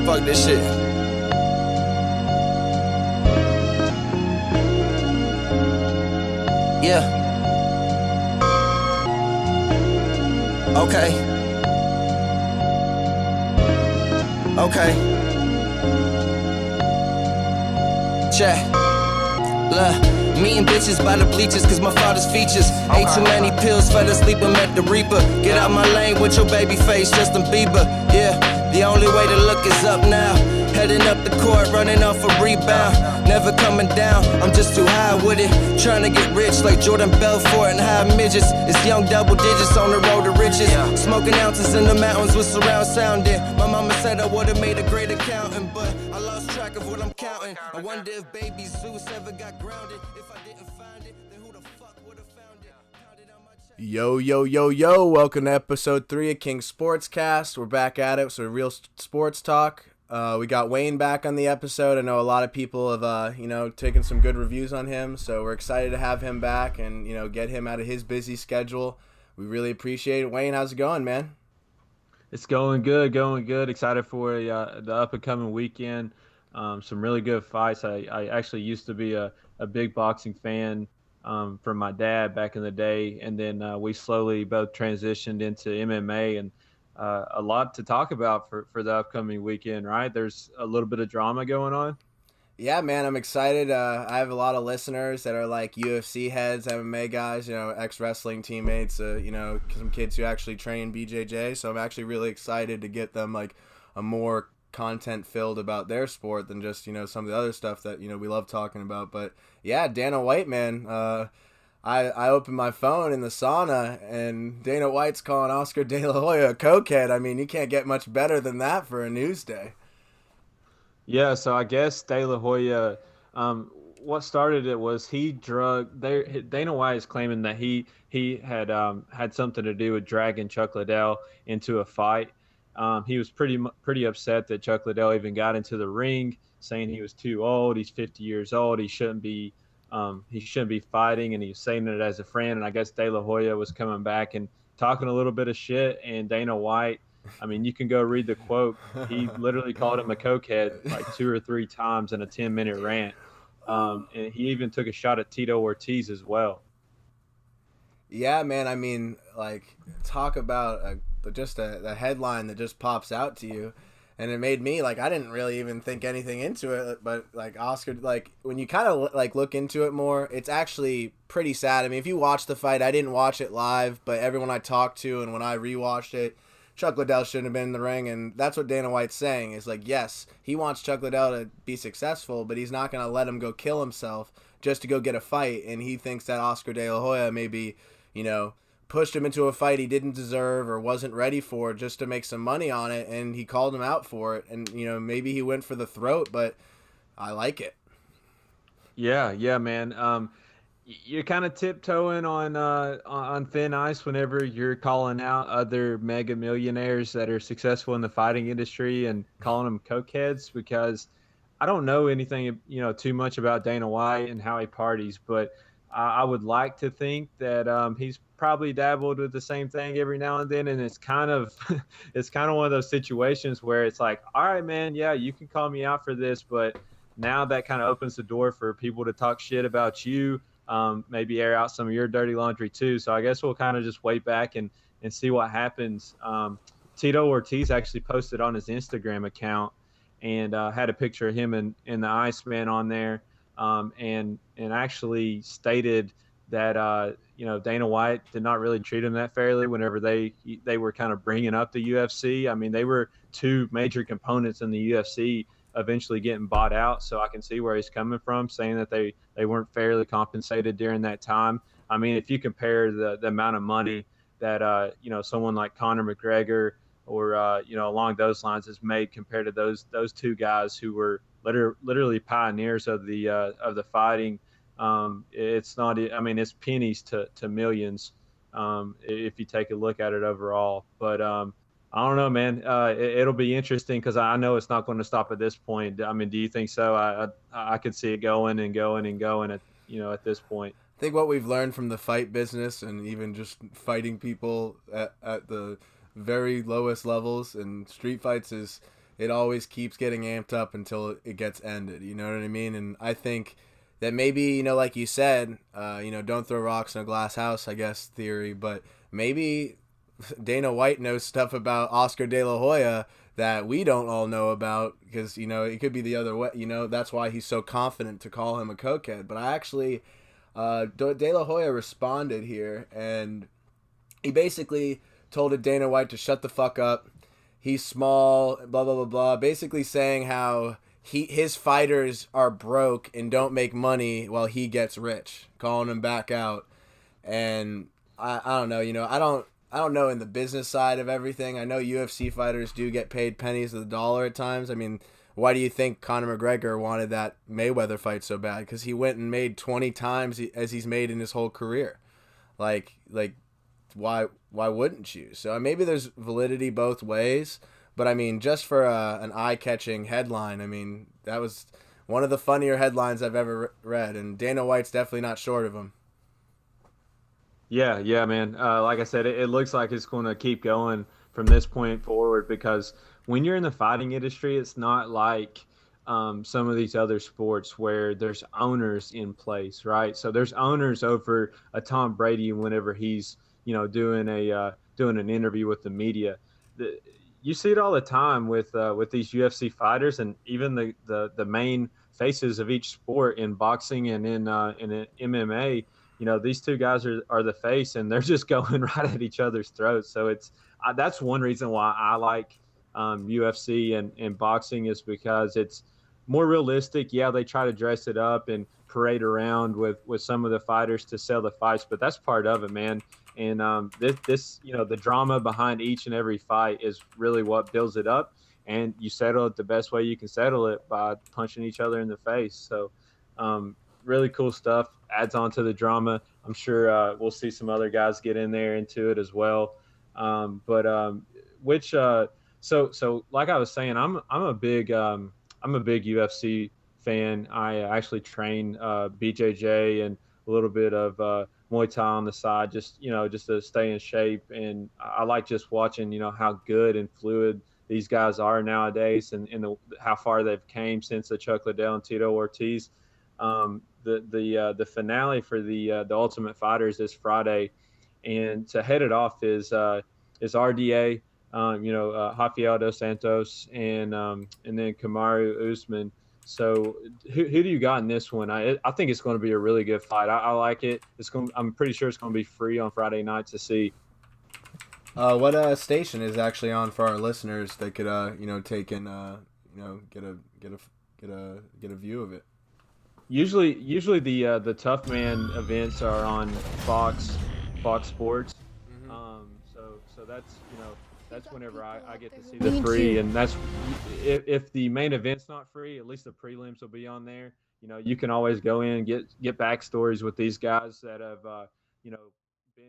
Fuck this shit. Yeah. Okay. Okay. Check. Look, meeting bitches by the bleachers, cause my father's features. Ate too many pills, fell asleep and met the reaper. Get out my lane with your baby face, Justin Bieber. Yeah, the only way to look is up now. Heading up the court, running off a rebound. Never coming down, I'm just too high with it. Trying to get rich like Jordan Belfort and high midgets. It's young double digits on the road to riches. Smoking ounces in the mountains with surround sounding. My mama said I would've made a great accountant, but I lost track of what I'm counting. I wonder if baby Zeus ever got grounded. If I didn't find it, then who the fuck would've found it? Pounded on my chest. Yo, welcome to episode 3 of King Sportscast. We're back at it, so real sports talk. We got Wayne back on the episode. I know a lot of people have, taken some good reviews on him, so we're excited to have him back and, get him out of his busy schedule. We really appreciate it. Wayne, how's it going, man? It's going good. Excited for the up-and-coming weekend. Some really good fights. I actually used to be a big boxing fan from my dad back in the day, and then we slowly both transitioned into MMA, and a lot to talk about for the upcoming weekend, right? There's a little bit of drama going on. Yeah, man, I'm excited. I have a lot of listeners that are like UFC heads, MMA guys, ex-wrestling teammates, some kids who actually train BJJ. So I'm actually really excited to get them like a more content filled about their sport than just, some of the other stuff that, we love talking about. But yeah, Dana White, man, I opened my phone in the sauna and Dana White's calling Oscar De La Hoya a cokehead. I mean, you can't get much better than that for a news day. Yeah, so I guess De La Hoya, what started it was Dana White is claiming that he had something to do with dragging Chuck Liddell into a fight. He was pretty upset that Chuck Liddell even got into the ring, saying he was too old. He's 50 years old. He shouldn't be fighting, and he was saying it as a friend. And I guess De La Hoya was coming back and talking a little bit of shit. And Dana White, I mean, you can go read the quote. He literally called him a cokehead like 2 or 3 times in a 10-minute rant. And he even took a shot at Tito Ortiz as well. Yeah, man. I mean, like, talk about a headline that just pops out to you. And it made me, like, I didn't really even think anything into it, but, like, Oscar, like, when you kind of, like, look into it more, it's actually pretty sad. I mean, if you watch the fight, I didn't watch it live, but everyone I talked to and when I rewatched it, Chuck Liddell shouldn't have been in the ring, and that's what Dana White's saying, is, like, yes, he wants Chuck Liddell to be successful, but he's not going to let him go kill himself just to go get a fight, and he thinks that Oscar De La Hoya maybe, pushed him into a fight he didn't deserve or wasn't ready for just to make some money on it, and he called him out for it. And, maybe he went for the throat, but I like it. Yeah, man. You're kind of tiptoeing on thin ice whenever you're calling out other mega millionaires that are successful in the fighting industry and calling them cokeheads, because I don't know anything, too much about Dana White and how he parties, but I would like to think that he's probably dabbled with the same thing every now and then, and it's kind of one of those situations where it's like, all right, man, yeah, you can call me out for this, but now that kind of opens the door for people to talk shit about you, maybe air out some of your dirty laundry too. So I guess we'll kind of just wait back and see what happens. Tito Ortiz actually posted on his Instagram account and had a picture of him and the Iceman on there. And actually stated that Dana White did not really treat him that fairly whenever they were kind of bringing up the UFC. I mean, they were 2 major components in the UFC eventually getting bought out, so I can see where he's coming from, saying that they weren't fairly compensated during that time. I mean, if you compare the amount of money that someone like Conor McGregor or along those lines has made compared to those 2 guys who were literally pioneers of the fighting. It's not. I mean, it's pennies to millions if you take a look at it overall. But I don't know, man. It'll be interesting because I know it's not going to stop at this point. I mean, do you think so? I could see it going and going and going at this point. I think what we've learned from the fight business and even just fighting people at the very lowest levels in street fights is it always keeps getting amped up until it gets ended. You know what I mean? And I think that maybe, you know, like you said, you know, don't throw rocks in a glass house, I guess, theory, but maybe Dana White knows stuff about Oscar De La Hoya that we don't all know about, because, you know, it could be the other way. You know, that's why he's so confident to call him a cokehead. But I actually, De La Hoya responded here, and he basically told Dana White to shut the fuck up. He's small, blah, blah, blah, blah. Basically saying how his fighters are broke and don't make money while he gets rich, calling him back out. And I don't know, you know, I don't know in the business side of everything. I know UFC fighters do get paid pennies of the dollar at times. I mean, why do you think Conor McGregor wanted that Mayweather fight so bad? Because he went and made 20 times as he's made in his whole career. Like why wouldn't you? So maybe there's validity both ways. But I mean, just for an eye-catching headline, I mean, that was one of the funnier headlines I've ever read. And Dana White's definitely not short of him. Yeah, man. Like I said, it looks like it's going to keep going from this point forward, because when you're in the fighting industry, it's not like some of these other sports where there's owners in place, right? So there's owners over a Tom Brady whenever he's, you know, doing an interview with the media. You see it all the time with these UFC fighters, and even the main faces of each sport in boxing and in MMA. You know, these two guys are the face, and they're just going right at each other's throats. So that's one reason why I like UFC and boxing, is because it's more realistic. Yeah, they try to dress it up and parade around with some of the fighters to sell the fights, but that's part of it, man. And this, you know, the drama behind each and every fight is really what builds it up. And you settle it the best way you can settle it, by punching each other in the face. So really cool stuff. Adds on to the drama. I'm sure we'll see some other guys get in there into it as well. So like I was saying, I'm a big UFC fan. I actually train BJJ and a little bit of Muay Thai on the side, just to stay in shape. And I like just watching, you know, how good and fluid these guys are nowadays, and how far they've came since the Chuck Liddell and Tito Ortiz. The finale for the Ultimate Fighter is this Friday, and to head it off is RDA, Rafael dos Santos, and then Kamaru Usman. So who do you got in this one? I think it's going to be a really good fight. I like it. I'm pretty sure it's going to be free on Friday night to see. What station is actually on for our listeners? They could take and get a view of it. Usually the Tough Man events are on Fox Sports. Mm-hmm. So that's whenever I get to see the free, and that's if the main event's not free, at least the prelims will be on there. You know, you can always go in and get backstories with these guys that have been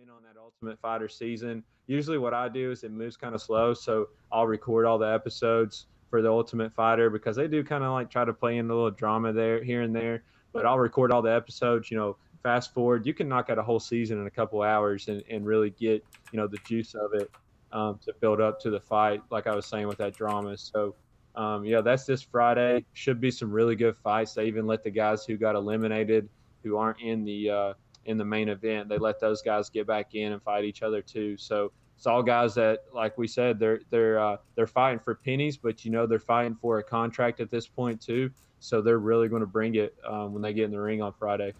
on that Ultimate Fighter season. Usually what I do is it moves kind of slow, so I'll record all the episodes for the Ultimate Fighter, because they do kind of like try to play in a little drama there, here and there. But I'll record all the episodes, fast forward. You can knock out a whole season in a couple hours and really get, the juice of it to build up to the fight, like I was saying with that drama. So, that's this Friday. Should be some really good fights. They even let the guys who got eliminated, who aren't in the main event, they let those guys get back in and fight each other too. So it's all guys that, like we said, they're fighting for pennies, but they're fighting for a contract at this point too. So they're really going to bring it when they get in the ring on Friday.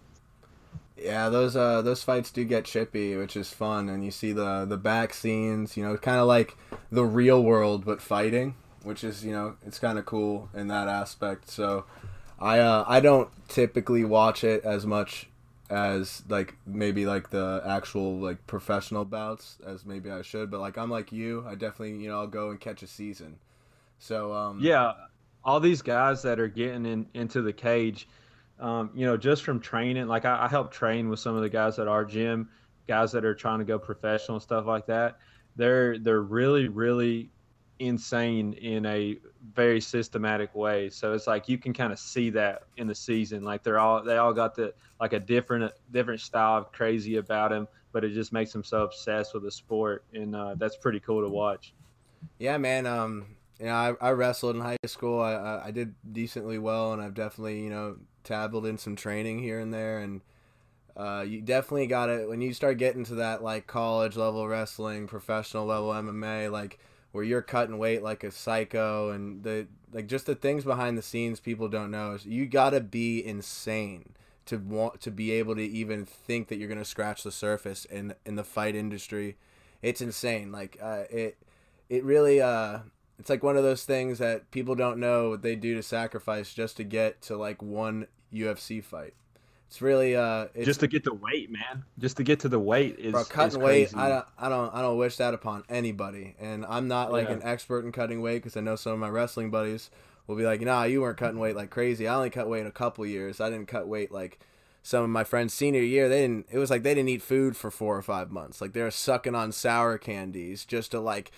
Yeah, those fights do get chippy, which is fun, and you see the back scenes. Kind of like the real world, but fighting, which is it's kind of cool in that aspect. So I don't typically watch it as much as maybe the actual professional bouts as maybe I should, but I'm like you, I definitely I'll go and catch a season. So all these guys that are getting into the cage, just from training, I help train with some of the guys at our gym, guys that are trying to go professional and stuff like that. They're really, really insane in a very systematic way. So it's you can kind of see that in the season. They all got a different style of crazy about them, but it just makes them so obsessed with the sport, and that's pretty cool to watch. Yeah, man. you know, I wrestled in high school. I did decently well, and I've definitely, you know, dabbled in some training here and there. And you definitely got to, when you start getting to that like college level wrestling, professional level MMA, like where you're cutting weight like a psycho, and the like just the things behind the scenes people don't know is you got to be insane to want to be able to even think that you're going to scratch the surface in the fight industry. It's insane. Like it really it's like one of those things that people don't know what they do to sacrifice just to get to like one UFC fight. It's really it's, just to get the weight, man. Just to get to the weight is bro, cutting is weight. crazy. I don't wish that upon anybody. And I'm not like Yeah. an expert in cutting weight, because I know some of my wrestling buddies will be like, nah, you weren't cutting weight like crazy. I only cut weight a couple years. I didn't cut weight like some of my friends senior year. They didn't. It was like they didn't eat food for 4 or 5 months. Like they were sucking on sour candies just to like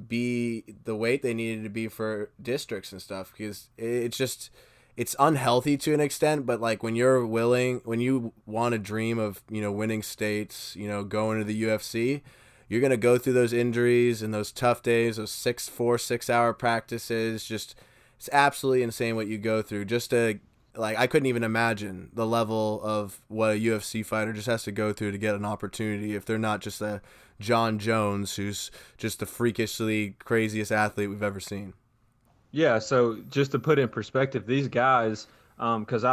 be the weight they needed to be for districts and stuff, because it's just it's unhealthy to an extent. But like when you're willing, when you want to dream of, you know, winning states, you know, going to the UFC, you're going to go through those injuries and those tough days, those 6 hour practices. Just it's absolutely insane what you go through just to, like, I couldn't even imagine the level of what a UFC fighter just has to go through to get an opportunity if they're not just a John Jones who's just the freakishly craziest athlete we've ever seen. Yeah, so just to put in perspective, these guys, because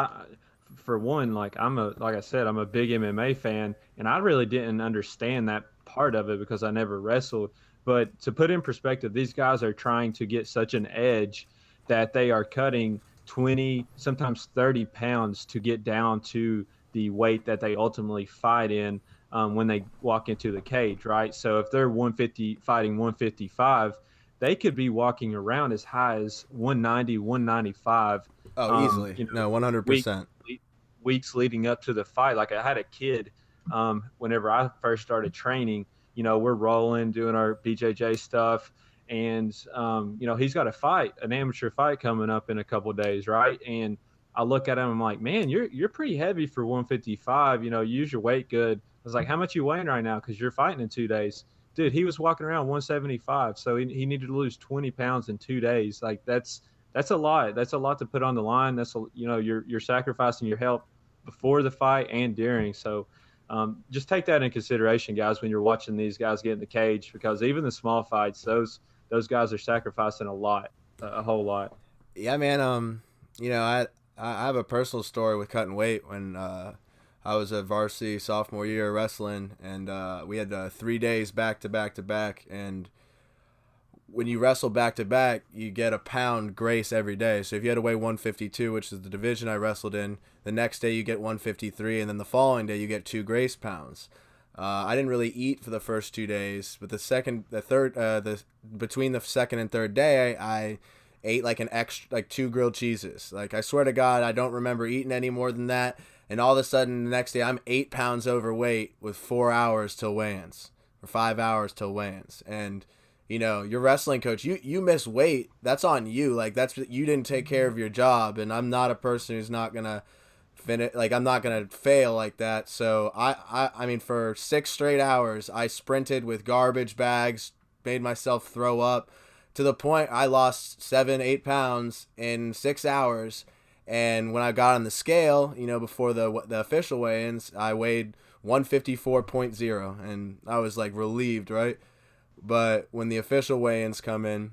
for one, like I said, I'm a big MMA fan, and I really didn't understand that part of it because I never wrestled. But to put in perspective, these guys are trying to get such an edge that they are cutting 20, sometimes 30 pounds to get down to the weight that they ultimately fight in when they walk into the cage, right? So if they're 150 fighting 155, they could be walking around as high as 190, 195. Oh, easily. You know, No, 100%. weeks leading up to the fight. Like I had a kid whenever I first started training, you know, we're rolling, doing our BJJ stuff. And, you know, he's got a fight, an amateur fight coming up in a couple of days, right? And I look at him, I'm like, man, you're pretty heavy for 155. You know, use your weight good. I was like, how much you weighing right now? Because you're fighting in 2 days. Dude, he was walking around 175, so he needed to lose 20 pounds in 2 days. Like that's a lot. That's a lot to put on the line. That's you know, you're sacrificing your health before the fight and during. So just take that in consideration, guys, when you're watching these guys get in the cage, because even the small fights, those guys are sacrificing a lot, a whole lot. Yeah, man. You know, I have a personal story with cutting weight. When I was a varsity sophomore year wrestling, and we had 3 days back to back to back. And when you wrestle back to back, you get a pound grace every day. So if you had to weigh 152, which is the division I wrestled in, the next day you get 153, and then the following day you get 2 grace pounds. I didn't really eat for the first 2 days, but between the second and third day, I ate like an extra, like 2 grilled cheeses. Like I swear to God, I don't remember eating any more than that. And all of a sudden, the next day, I'm 8 pounds overweight with 4 hours till weigh-ins, or 5 hours till weigh-ins. And, you know, your wrestling coach, you miss weight, that's on you. Like, you didn't take care of your job. And I'm not a person who's not going to finish, like, I'm not going to fail like that. So, I mean, for 6 straight hours, I sprinted with garbage bags, made myself throw up, to the point I lost 7-8 pounds in 6 hours. And when I got on the scale, you know, before the official weigh-ins, I weighed 154.0, and I was like relieved, right? But when the official weigh-ins come in,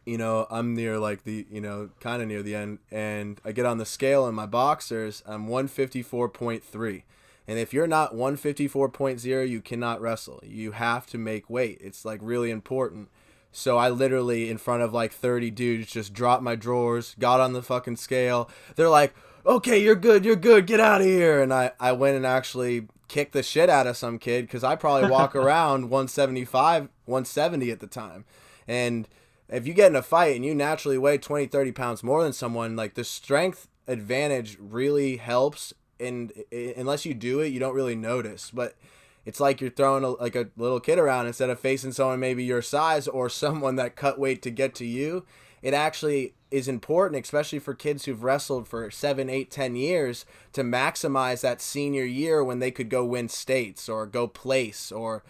you know, I'm near like the, you know, kind of near the end, and I get on the scale in my boxers, I'm 154.3. And if you're not 154.0, you cannot wrestle. You have to make weight. It's like really important. So I literally, in front of like 30 dudes, just dropped my drawers, got on the fucking scale. They're like, okay, you're good, get out of here. And I went and actually kicked the shit out of some kid, because I probably walk around 175, 170 at the time. And if you get in a fight and you naturally weigh 20, 30 pounds more than someone, like the strength advantage really helps. And unless you do it, you don't really notice. But it's like you're throwing like a little kid around instead of facing someone maybe your size or someone that cut weight to get to you. It actually is important, especially for kids who've wrestled for 7, 8, 10 years, to maximize that senior year when they could go win states or go place, or,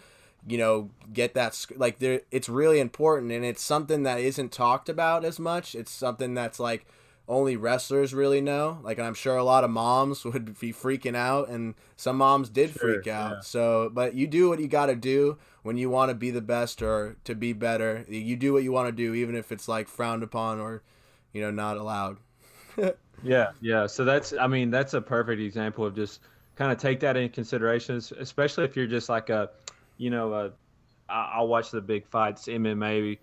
get that, like, there, it's really important, and it's something that isn't talked about as much. It's something that's like only wrestlers really know. Like, I'm sure a lot of moms would be freaking out, and some moms did freak out. Yeah. So, but you do what you got to do when you want to be the best or to be better. You do what you want to do, even if it's like frowned upon or, not allowed. Yeah. So that's a perfect example of just kind of take that into consideration, especially if you're just like I'll watch the big fights, MMA,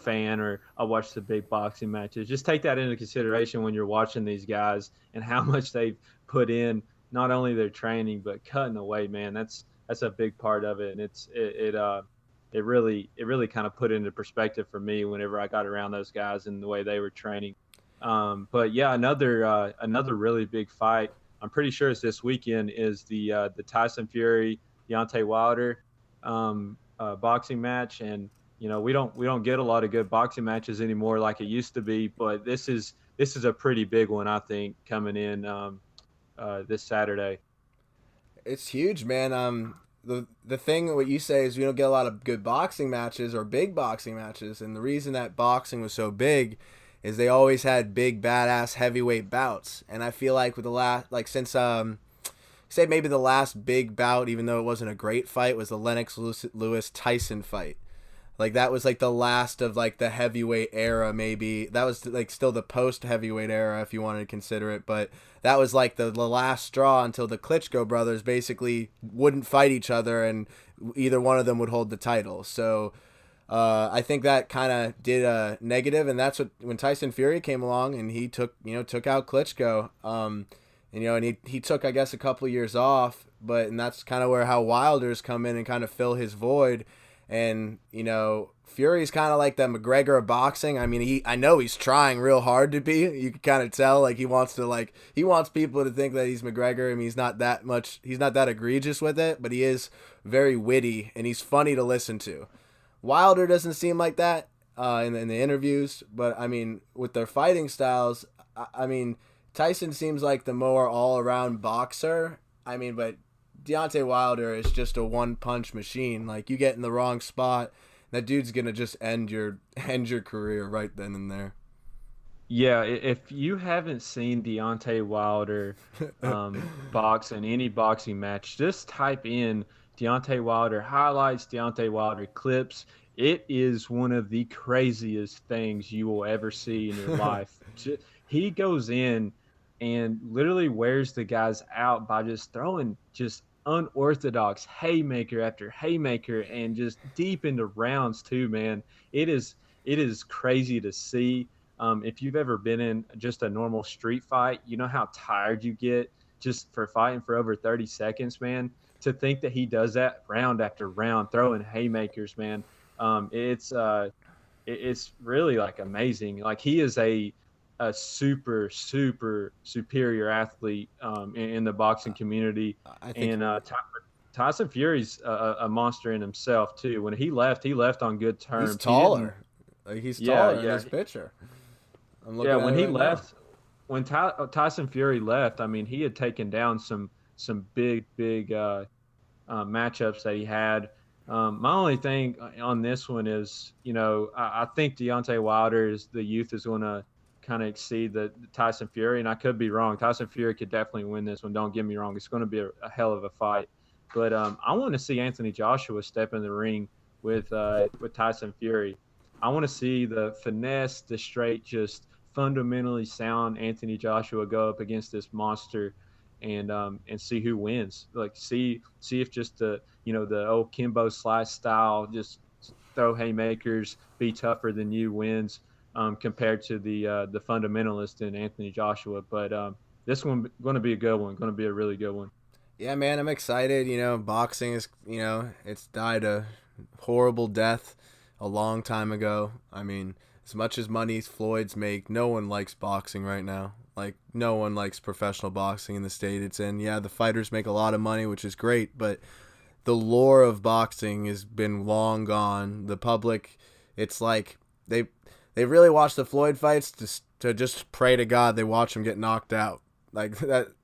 fan, or I'll watch the big boxing matches. Just take that into consideration when you're watching these guys and how much they've put in, not only their training, but cutting the weight, man. That's a big part of it. And it really kind of put into perspective for me whenever I got around those guys and the way they were training. But yeah, another really big fight, I'm pretty sure it's this weekend, is the Tyson Fury, Deontay Wilder boxing match. And we don't get a lot of good boxing matches anymore like it used to be, but this is a pretty big one, I think, coming in this Saturday. It's huge, man. The thing what you say is we don't get a lot of good boxing matches or big boxing matches, and the reason that boxing was so big is they always had big badass heavyweight bouts. And I feel like with the last, like, since say maybe the last big bout, even though it wasn't a great fight, was the Lennox Lewis Tyson fight. Like, that was like the last of like the heavyweight era. Maybe that was like still the post heavyweight era, if you wanted to consider it, but that was like the last straw until the Klitschko brothers basically wouldn't fight each other and either one of them would hold the title. So I think that kind of did a negative, and that's when Tyson Fury came along and he took out Klitschko. And he took, I guess, a couple of years off, and that's kind of where how Wilder's come in and kind of fill his void. And Fury's kind of like the McGregor of boxing. I mean, I know he's trying real hard to be. You can kind of tell, like, he wants people to think that he's McGregor. I mean, he's not that egregious with it, but he is very witty and he's funny to listen to. Wilder doesn't seem like that in the interviews, but I mean, with their fighting styles, I mean, Tyson seems like the more all-around boxer. I mean, but Deontay Wilder is just a one-punch machine. Like, you get in the wrong spot, that dude's gonna just end your career right then and there. Yeah, if you haven't seen Deontay Wilder box in any boxing match, just type in Deontay Wilder highlights, Deontay Wilder clips. It is one of the craziest things you will ever see in your life. He goes in and literally wears the guys out by just throwing just unorthodox haymaker after haymaker and just deep into rounds too, man. It is crazy to see. If you've ever been in just a normal street fight, you know how tired you get just for fighting for over 30 seconds, man. To think that he does that round after round, throwing haymakers, man. It's really like amazing. Like, he is a super superior athlete in the boxing community. I think, and Tyson Fury's a monster in himself too. When he left on good terms. He's taller. He's taller in his picture. When he left, when Tyson Fury left, I mean, he had taken down some big matchups that he had. My only thing on this one is, I think Deontay Wilder the youth is going to kind of exceed the Tyson Fury, and I could be wrong. Tyson Fury could definitely win this one. Don't get me wrong; it's going to be a hell of a fight. But I want to see Anthony Joshua step in the ring with Tyson Fury. I want to see the finesse, the straight, just fundamentally sound Anthony Joshua go up against this monster, and see who wins. Like, see if just the old Kimbo Slice style, just throw haymakers, be tougher than you wins. Compared to the fundamentalist in Anthony Joshua. But this one going to be a good one, going to be a really good one. Yeah, man, I'm excited. Boxing is, it's died a horrible death a long time ago. I mean, as much as money Floyd's make, no one likes boxing right now. Like, no one likes professional boxing in the state it's in. Yeah, the fighters make a lot of money, which is great, but the lore of boxing has been long gone. The public, it's like they really watch the Floyd fights to just pray to God they watch him get knocked out. Like,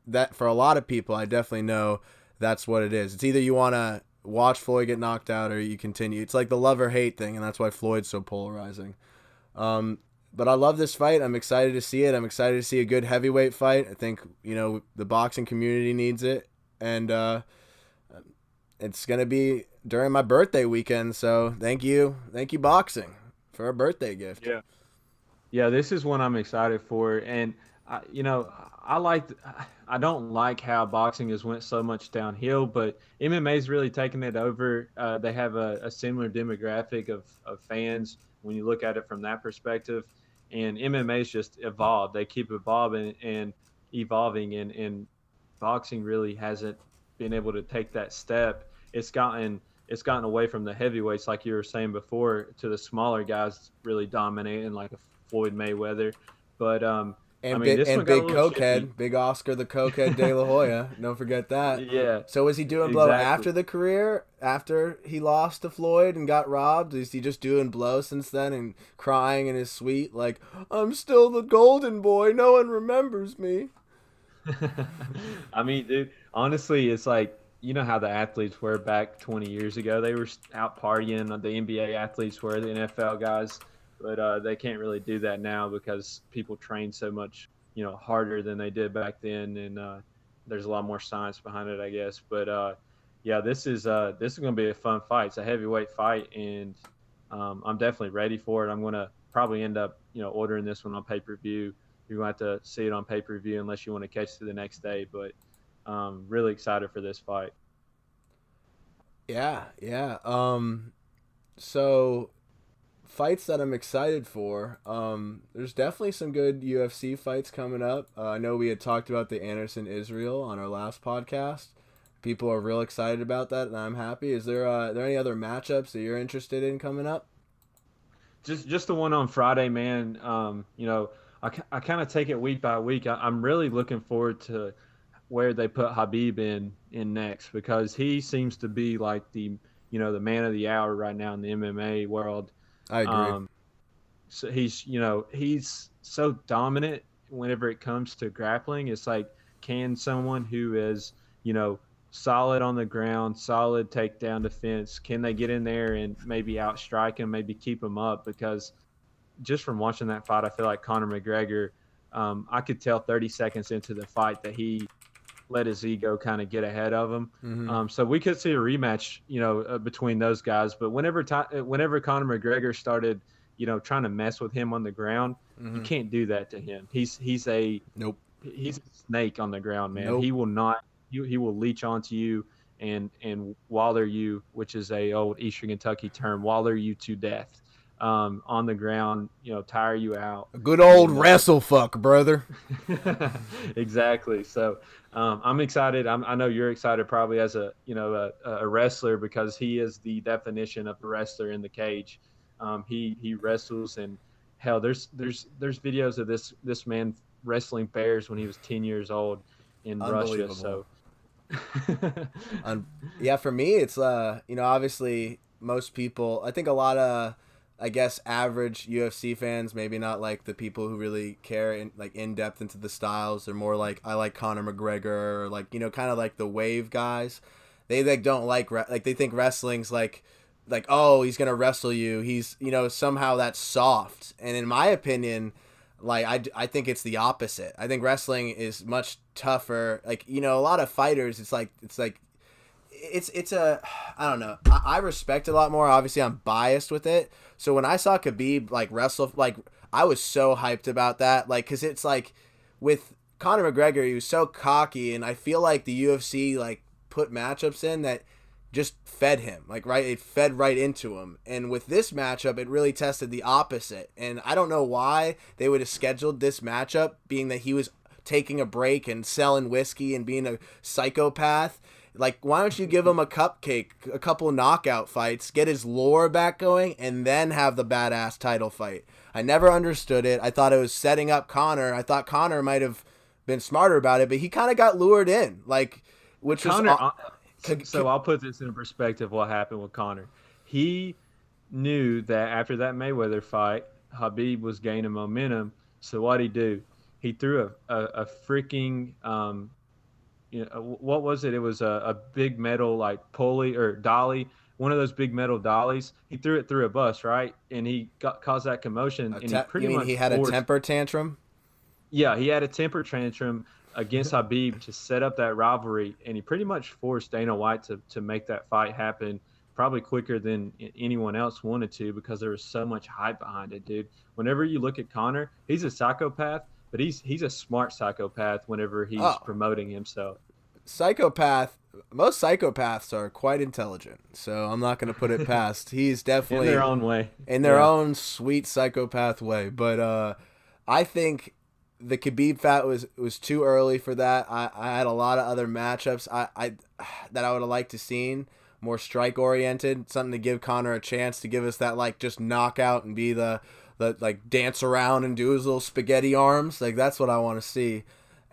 that for a lot of people, I definitely know that's what it is. It's either you want to watch Floyd get knocked out or you continue. It's like the love or hate thing, and that's why Floyd's so polarizing. But I love this fight. I'm excited to see it. I'm excited to see a good heavyweight fight. I think, the boxing community needs it. And it's going to be during my birthday weekend. So thank you, boxing, for a birthday gift. Yeah. Yeah, this is one I'm excited for. And, I don't like how boxing has went so much downhill, but MMA's really taken it over. They have a similar demographic of fans when you look at it from that perspective. And MMA's just evolved. They keep evolving, and boxing really hasn't been able to take that step. It's gotten away from the heavyweights, like you were saying before, to the smaller guys really dominating, like a Floyd Mayweather. But And big cokehead, big Oscar the cokehead De La Hoya. Don't forget that. Yeah. So was he doing blow exactly. after the career? After he lost to Floyd and got robbed? Is he just doing blow since then and crying in his suite like, I'm still the golden boy, no one remembers me? Dude, honestly, it's like, you know how the athletes were back 20 years ago? They were out partying. The NBA athletes were, the NFL guys. But they can't really do that now because people train so much, harder than they did back then, and there's a lot more science behind it, I guess. But yeah, this is going to be a fun fight. It's a heavyweight fight, and I'm definitely ready for it. I'm going to probably end up, ordering this one on pay-per-view. You're going to have to see it on pay-per-view unless you want to catch it the next day. But really excited for this fight. Yeah. So fights that I'm excited for. There's definitely some good UFC fights coming up. I know we had talked about the Anderson Israel on our last podcast. People are real excited about that, and I'm happy. Is there any other matchups that you're interested in coming up? Just the one on Friday, man. I kind of take it week by week. I'm really looking forward to where they put Khabib in next, because he seems to be like the man of the hour right now in the MMA world. I agree. So he's so dominant whenever it comes to grappling. It's like, can someone who is, solid on the ground, solid takedown defense, can they get in there and maybe outstrike him, maybe keep him up? Because just from watching that fight, I feel like Conor McGregor, I could tell 30 seconds into the fight that he let his ego kind of get ahead of him. Mm-hmm. So we could see a rematch, between those guys. But whenever Conor McGregor started, trying to mess with him on the ground, Mm-hmm. you can't do that to him. He's a snake on the ground, man. Nope. He will not. He will leech onto you and waller you, which is a old Eastern Kentucky term, waller you to death. On the ground, tire you out. A good old wrestle fuck, brother. Exactly. So I'm excited. I know you're excited probably as a wrestler, because he is the definition of a wrestler in the cage. He wrestles, and hell, there's videos of this man wrestling bears when he was 10 years old in Russia. So yeah, for me, it's obviously most people, I think a lot of, I guess, average UFC fans, maybe not like the people who really care in depth into the styles. They're more like, I like Conor McGregor, or like, kind of like the wave guys. They don't like they think wrestling's like, oh, he's gonna wrestle you. He's somehow that's soft. And in my opinion, like I think it's the opposite. I think wrestling is much tougher. Like, a lot of fighters, it's a, I don't know. I respect it a lot more. Obviously, I'm biased with it. So when I saw Khabib wrestle, I was so hyped about that. Cause it's like with Conor McGregor, he was so cocky, and I feel like the UFC put matchups in that just fed him. It fed right into him. And with this matchup, it really tested the opposite. And I don't know why they would have scheduled this matchup, being that he was taking a break and selling whiskey and being a psychopath. Why don't you give him a cupcake, a couple knockout fights, get his lore back going, and then have the badass title fight? I never understood it. I thought it was setting up Conor. I thought Conor might have been smarter about it, but he kind of got lured in, which Conor. was... So I'll put this in perspective, what happened with Conor. He knew that after that Mayweather fight, Khabib was gaining momentum. So what'd he do? He threw a freaking what was it? It was a big metal like pulley or dolly, one of those big metal dollies. He threw it through a bus, right? And he caused that commotion, and he You pretty mean much he had a forced. temper tantrum? Yeah, he had a temper tantrum against Habib to set up that rivalry, and he pretty much forced Dana White to make that fight happen probably quicker than anyone else wanted to because there was so much hype behind it, dude. Whenever you look at Conor, he's a psychopath, but he's a smart psychopath whenever he's Oh, promoting himself. psychopath. Most psychopaths are quite intelligent, so I'm not going to put it past. He's In definitely their own way. in their Yeah. own sweet psychopath way. But I think the Khabib fight was too early for that. I had a lot of other matchups I that I would have liked to seen more strike oriented, something to give Conor a chance to give us that like just knockout and be the like dance around and do his little spaghetti arms. Like that's what I want to see.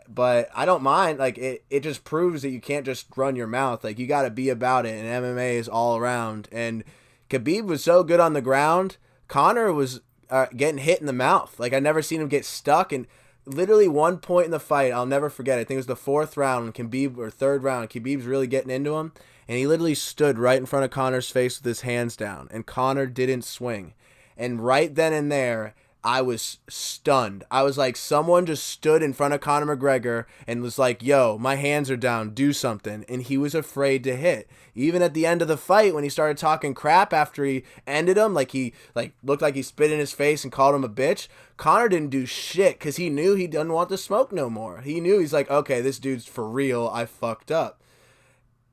But I don't mind. Like it just proves that you can't just run your mouth. Like you got to be about it. And MMA is all around. And Khabib was so good on the ground. Conor was getting hit in the mouth. Like I never seen him get stuck. And literally one point in the fight, I'll never forget. I think it was the fourth round. Khabib or third round. Khabib's really getting into him, and he literally stood right in front of Conor's face with his hands down, and Conor didn't swing. And right then and there, I was stunned. I was like, someone just stood in front of Conor McGregor and was like, yo, my hands are down, do something. And he was afraid to hit. Even at the end of the fight, when he started talking crap after he ended him, like he like looked like he spit in his face and called him a bitch, Conor didn't do shit because he knew he doesn't want the smoke no more. He knew, he's like, okay, this dude's for real. I fucked up.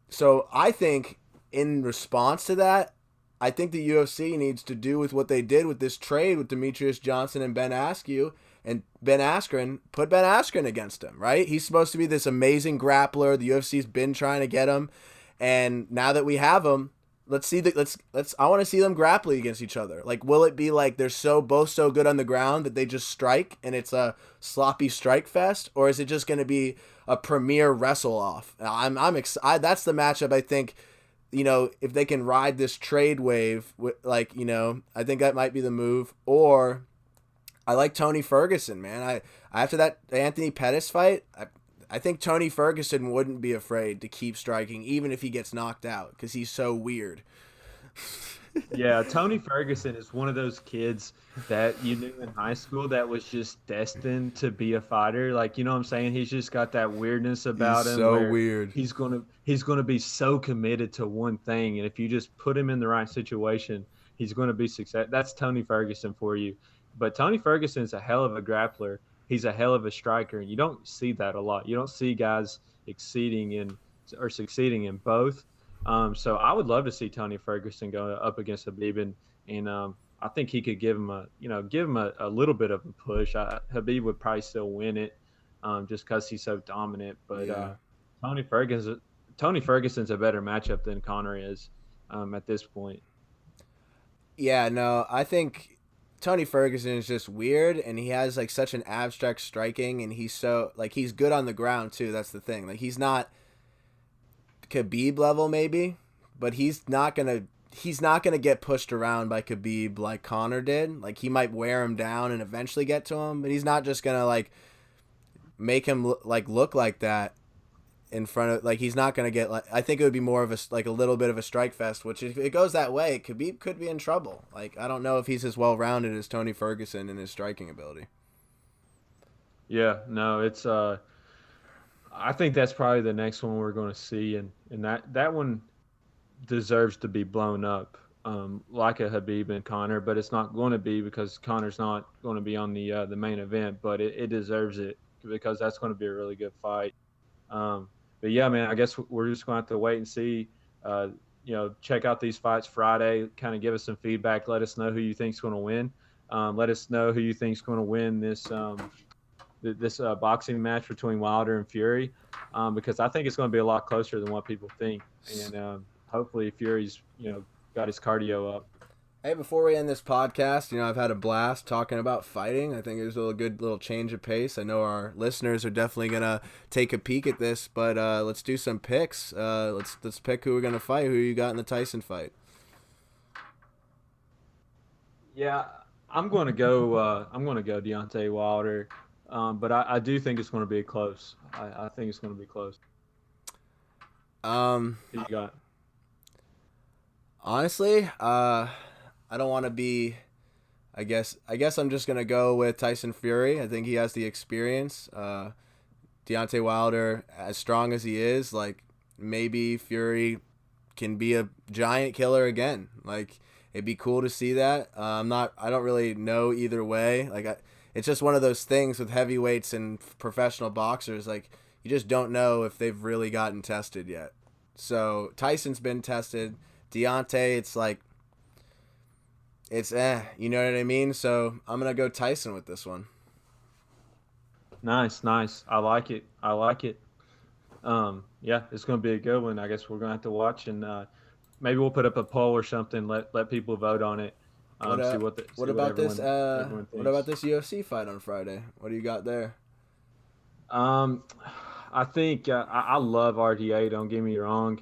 So I think in response to that, I think the UFC needs to do with what they did with this trade with Demetrius Johnson and Ben Askren, and Ben Askren, put Ben Askren against him, right? He's supposed to be this amazing grappler. The UFC's been trying to get him, and now that we have him, let's see I want to see them grappling against each other. Like, will it be like they're both so good on the ground that they just strike and it's a sloppy strike fest, or is it just going to be a premier wrestle off? I'm excited. That's the matchup I think. If they can ride this trade wave, I think that might be the move. Or I like Tony Ferguson, man. After that Anthony Pettis fight, I think Tony Ferguson wouldn't be afraid to keep striking, even if he gets knocked out, because he's so weird. Yeah, Tony Ferguson is one of those kids that you knew in high school that was just destined to be a fighter. Like, you know what I'm saying? He's just got that weirdness about him. So weird. He's gonna be so committed to one thing, and if you just put him in the right situation, he's gonna be success. That's Tony Ferguson for you. But Tony Ferguson's a hell of a grappler. He's a hell of a striker, and you don't see that a lot. You don't see guys succeeding in both. So I would love to see Tony Ferguson go up against Habib, and I think he could give him a little bit of a push. Habib would probably still win it, just because he's so dominant. But Yeah. Tony Ferguson's a better matchup than Conor is at this point. Yeah, no, I think Tony Ferguson is just weird, and he has like such an abstract striking, and he's so like he's good on the ground too. That's the thing. Like he's not Khabib level maybe, but he's not gonna get pushed around by Khabib like Conor did. Like he might wear him down and eventually get to him, but he's not just gonna like make him look like that in front of, like he's not gonna get, like, I think it would be more of a little bit of a strike fest, which if it goes that way, Khabib could be in trouble. Like I don't know if he's as well rounded as Tony Ferguson in his striking ability. Yeah, no, it's I think that's probably the next one we're going to see, and that one deserves to be blown up, like a Habib and Conor, but it's not going to be because Conor's not going to be on the main event, but it deserves it because that's going to be a really good fight. But yeah, man, I guess we're just going to have to wait and see. Check out these fights Friday, kind of give us some feedback. Let us know who you think's going to win. Let us know who you think's going to win this boxing match between Wilder and Fury, because I think it's going to be a lot closer than what people think. And hopefully Fury's, got his cardio up. Hey, before we end this podcast, I've had a blast talking about fighting. I think it was a good little change of pace. I know our listeners are definitely gonna take a peek at this, but let's do some picks. Let's pick who we're gonna fight. Who you got in the Tyson fight? Yeah, I'm going to go Deontay Wilder, but I do think it's going to be close. I think it's going to be close. Who you got? Honestly, I don't want to be. I guess I'm just gonna go with Tyson Fury. I think he has the experience. Deontay Wilder, as strong as he is, like maybe Fury can be a giant killer again. Like it'd be cool to see that. I don't really know either way. It's just one of those things with heavyweights and professional boxers. Like you just don't know if they've really gotten tested yet. So Tyson's been tested. Deontay, it's like it's you know what I mean? So I'm gonna go Tyson with this one. Nice. I like it. Yeah, it's going to be a good one. I guess we're going to have to watch, and maybe we'll put up a poll or something. Let people vote on it. What about this UFC fight on Friday? What do you got there? I think I love RDA. Don't get me wrong.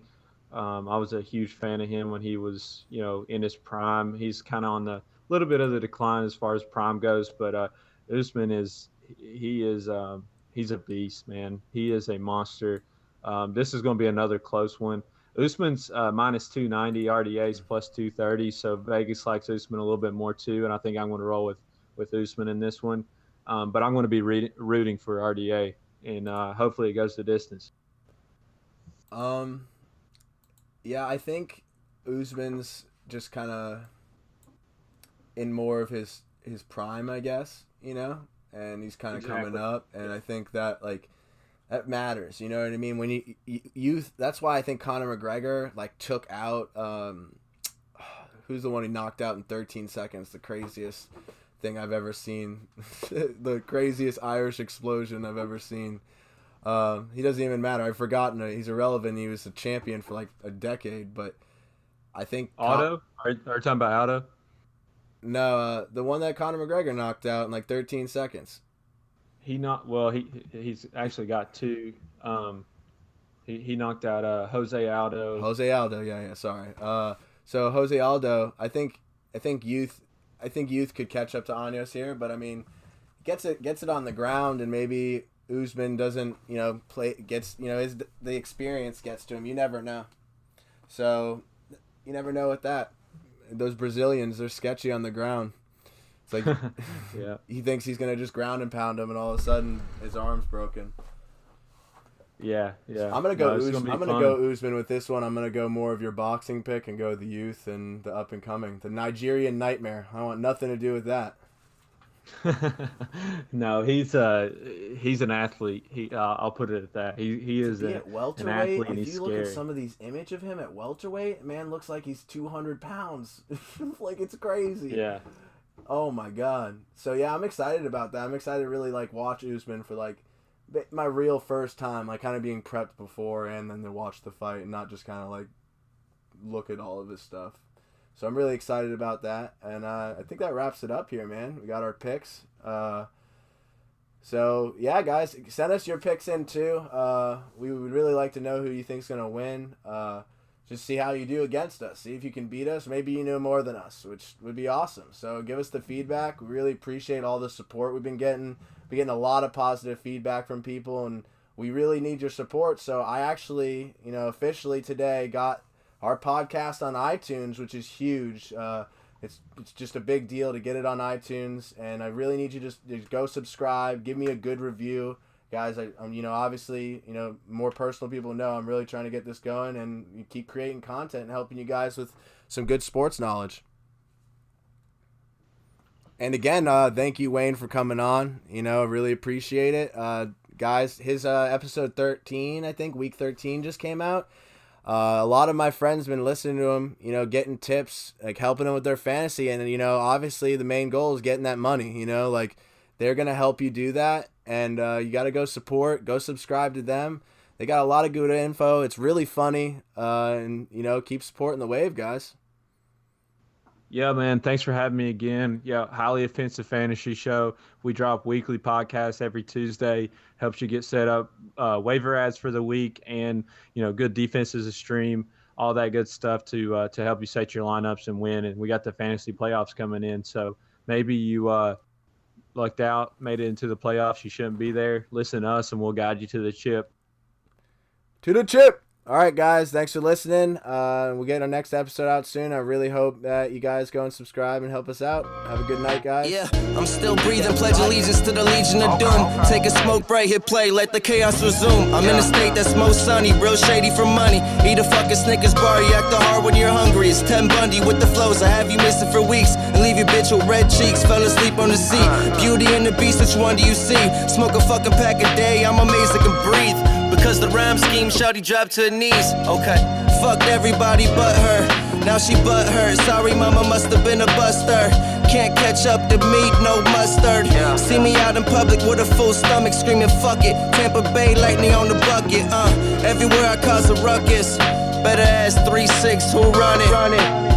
I was a huge fan of him when he was, in his prime. He's kind of on the little bit of the decline as far as prime goes, but Usman he's a beast, man. He is a monster. This is going to be another close one. Usman's minus 290, RDA's plus 230, so Vegas likes Usman a little bit more too, and I think I'm going to roll with Usman in this one. But I'm going to be rooting for RDA, and hopefully it goes the distance. Yeah, I think Usman's just kind of in more of his prime, I guess, and he's kind of coming up, and I think that that matters, you know what I mean? When you that's why I think Conor McGregor took out who's the one he knocked out in 13 seconds, the craziest thing I've ever seen, the craziest Irish explosion I've ever seen. He doesn't even matter. I've forgotten it. He's irrelevant. He was a champion for a decade, but I think Otto. Are you talking about Otto? No, the one that Conor McGregor knocked out in 13 seconds. He's actually got two. He knocked out Jose Aldo. Jose Aldo, yeah, sorry. So Jose Aldo, I think Youth could catch up to Anyos here, but I mean, gets it on the ground, and maybe Usman doesn't, the experience gets to him. You never know. So you never know with that. Those Brazilians, they're sketchy on the ground. It's like yeah. He thinks he's gonna just ground and pound him, and all of a sudden his arm's broken. Yeah. I'm gonna go. Go Usman with this one. I'm gonna go more of your boxing pick and go the youth and the up and coming, the Nigerian Nightmare. I want nothing to do with that. No, he's an athlete. I'll put it at that. He is an athlete, and he's scary. Look at some of these image of him at welterweight, man, looks like he's 200 pounds. It's crazy. Yeah. Oh my god. So yeah, I'm excited about that. I'm excited to really watch Usman for my real first time, kind of being prepped before and then to watch the fight and not just kind of look at all of his stuff. So I'm really excited about that, and I think that wraps it up here, man. We got our picks. So yeah, guys, send us your picks in too. We would really like to know who you think's gonna win. Just see how you do against us. See if you can beat us. Maybe you know more than us, which would be awesome. So give us the feedback. We really appreciate all the support we've been getting. We're getting a lot of positive feedback from people, and we really need your support. So I actually, officially today got our podcast on iTunes, which is huge. It's just a big deal to get it on iTunes, and I really need you to just go subscribe, give me a good review. Guys, I'm obviously, more personal people know I'm really trying to get this going and keep creating content and helping you guys with some good sports knowledge. And again, thank you, Wayne, for coming on. I really appreciate it. Guys, his episode 13, I think, week 13 just came out. A lot of my friends have been listening to him, getting tips, helping them with their fantasy. And, obviously the main goal is getting that money, they're going to help you do that. And you got to go subscribe to them. They got a lot of good info. It's really funny. And, keep supporting the wave, guys. Yeah, man. Thanks for having me again. Yeah, Highly Offensive Fantasy Show. We drop weekly podcasts every Tuesday. Helps you get set up, waiver ads for the week, and good defenses to stream, all that good stuff to help you set your lineups and win. And we got the fantasy playoffs coming in, so maybe you lucked out, made it into the playoffs. You shouldn't be there. Listen to us, and we'll guide you to the chip. To the chip. All right, guys. Thanks for listening. We'll get our next episode out soon. I really hope that you guys go and subscribe and help us out. Have a good night, guys. Yeah, I'm still breathing, pledge allegiance to the Legion of Doom. Take a smoke break, hit play, let the chaos resume. I'm in a state that's most sunny, real shady for money. Eat a fucking Snickers bar, you act the hard when you're hungry. It's 10 Bundy with the flows, I have you missing for weeks. And leave your bitch with red cheeks, fell asleep on the seat. Beauty and the Beast, which one do you see? Smoke a fucking pack a day, I'm amazed I can breathe. Because the rhyme scheme, shawty dropped to her knees. Okay, fucked everybody but her. Now she butt hurt. Sorry, mama must have been a buster. Can't catch up to meat, no mustard. See me out in public with a full stomach, screaming fuck it. Tampa Bay lightning on the bucket. Everywhere I cause a ruckus. Better ask 3-6 who run it.